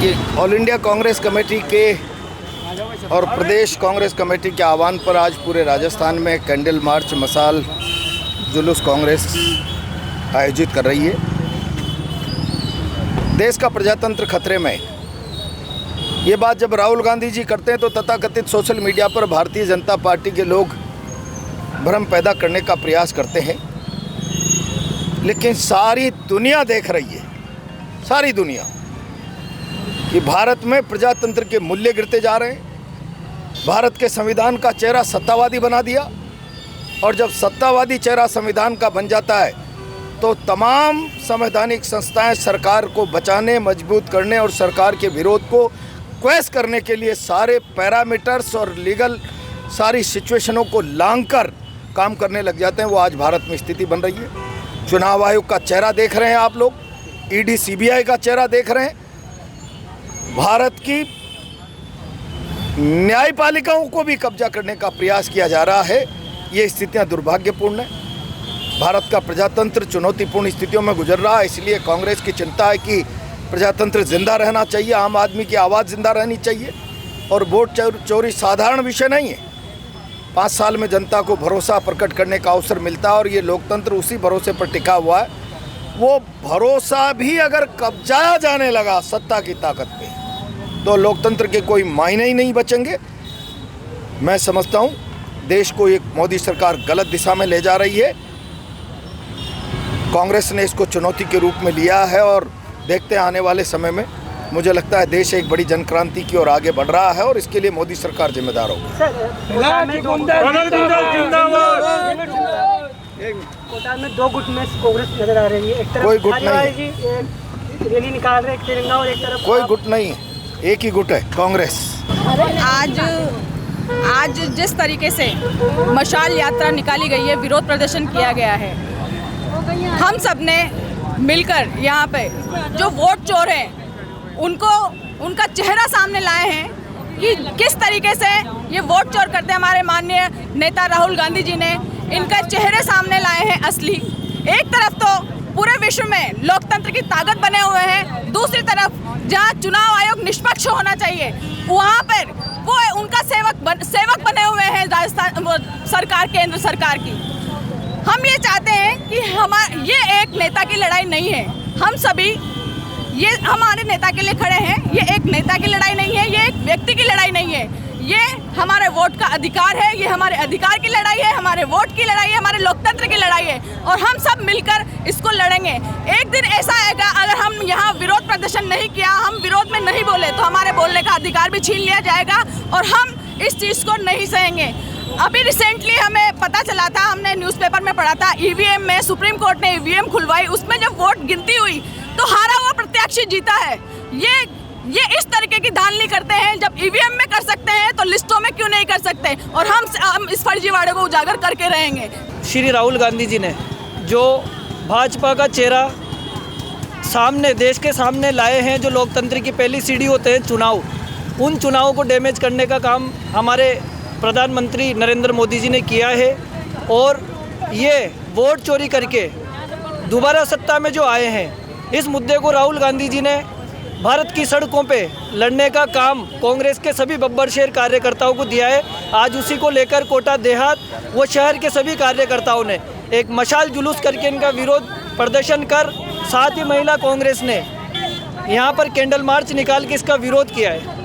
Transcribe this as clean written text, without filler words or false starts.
ये all India Congress committee के और प्रदेश कांग्रेस कमेटी के आह्वान पर आज पूरे राजस्थान में कैंडल मार्च मसाल जुलूस कांग्रेस आयोजित कर रही है। देश का प्रजातंत्र खतरे में। ये बात जब राहुल गांधी जी करते हैं तो तथाकथित सोशल मीडिया पर भारतीय जनता पार्टी के लोग भ्रम पैदा करने का प्रयास करते हैं, लेकिन सारी दुनिया देख रही है, सारी दुनिया, कि भारत में प्रजातंत्र के मूल्य गिरते जा रहे हैं। भारत के संविधान का चेहरा सत्तावादी बना दिया, और जब सत्तावादी चेहरा संविधान का बन जाता है तो तमाम संवैधानिक संस्थाएं सरकार को बचाने, मजबूत करने और सरकार के विरोध को क्वेश करने के लिए सारे पैरामीटर्स और लीगल सारी सिचुएशनों को लांघकर काम करने लग जाते हैं। वो आज भारत में स्थिति बन रही है। चुनाव आयोग का चेहरा देख रहे हैं आप लोग, ईडी सीबीआई का चेहरा देख रहे हैं। भारत की न्यायपालिकाओं को भी कब्जा करने का प्रयास किया जा रहा है। ये स्थितियां दुर्भाग्यपूर्ण है। भारत का प्रजातंत्र चुनौतीपूर्ण स्थितियों में गुजर रहा है, इसलिए कांग्रेस की चिंता है कि प्रजातंत्र जिंदा रहना चाहिए, आम आदमी की आवाज़ जिंदा रहनी चाहिए। और वोट चोरी साधारण विषय नहीं है। 5 साल में जनता को भरोसा प्रकट करने का अवसर मिलता है, और ये लोकतंत्र उसी भरोसे पर टिका हुआ है। वो भरोसा भी अगर कब्जाया जाने लगा सत्ता की ताकत पे, तो लोकतंत्र के कोई मायने ही नहीं बचेंगे। मैं समझता हूँ देश को एक मोदी सरकार गलत दिशा में ले जा रही है। कांग्रेस ने इसको चुनौती के रूप में लिया है, और देखते हैं आने वाले समय में मुझे लगता है देश एक बड़ी जनक्रांति की ओर आगे बढ़ रहा है, और इसके लिए मोदी सरकार जिम्मेदार होगी। कोटा में 2 गुट में कांग्रेस नजर आ रही है। एक तरफ कोई गुट नहीं है, रैली निकाल रहे, एक तिरंगा, और एक तरफ कोई गुट नहीं है, एक ही गुट है, कांग्रेस। आज जिस तरीके से मशाल यात्रा निकाली गई है, विरोध प्रदर्शन किया गया है, हम सब ने मिलकर यहाँ पे जो वोट चोर हैं उनका चेहरा सामने लाए हैं कि किस तरीके से ये वोट चोर करते हैं। हमारे माननीय नेता राहुल गांधी जी ने इनका चेहरे सामने लाए हैं असली। एक तरफ तो पूरे विश्व में लोकतंत्र की ताकत बने हुए हैं, दूसरी तरफ जहाँ चुनाव आयोग निष्पक्ष होना चाहिए वहाँ पर वो उनका सेवक बने हुए हैं राजस्थान सरकार, केंद्र सरकार की। हम ये चाहते हैं कि ये एक नेता की लड़ाई नहीं है। हम सभी ये हमारे नेता के लिए खड़े हैं। ये एक नेता की लड़ाई नहीं है, ये एक व्यक्ति की लड़ाई नहीं है। ये हमारे वोट का अधिकार है, ये हमारे अधिकार की लड़ाई है, हमारे वोट की लड़ाई है, हमारे लोकतंत्र की लड़ाई है, और हम सब मिलकर इसको लड़ेंगे। एक दिन ऐसा आएगा, अगर हम यहाँ विरोध प्रदर्शन नहीं किया, हम विरोध में नहीं बोले, तो हमारे बोलने का अधिकार भी छीन लिया जाएगा, और हम इस चीज़ को नहीं सहेंगे। अभी रिसेंटली हमें पता चला था, हमने न्यूज़पेपर में पढ़ा था, ईवीएम में सुप्रीम कोर्ट ने ईवीएम खुलवाई, उसमें जब वोट गिनती हुई तो हारा हुआ प्रत्याशी जीता है। ये इस तरीके की धांधली करते हैं। जब ईवीएम में कर सकते हैं तो लिस्टों में क्यों नहीं कर सकते, और हम इस फर्जीवाड़े को उजागर करके रहेंगे। श्री राहुल गांधी जी ने जो भाजपा का चेहरा सामने, देश के सामने लाए हैं, जो लोकतंत्र की पहली सीढ़ी होते हैं चुनाव, उन चुनावों को डैमेज करने का काम हमारे प्रधानमंत्री नरेंद्र मोदी जी ने किया है। और ये वोट चोरी करके दोबारा सत्ता में जो आए हैं, इस मुद्दे को राहुल गांधी जी ने भारत की सड़कों पे लड़ने का काम कांग्रेस के सभी बब्बरशेर कार्यकर्ताओं को दिया है। आज उसी को लेकर कोटा देहात व शहर के सभी कार्यकर्ताओं ने एक मशाल जुलूस करके इनका विरोध प्रदर्शन कर, साथ ही महिला कांग्रेस ने यहाँ पर कैंडल मार्च निकाल के इसका विरोध किया है।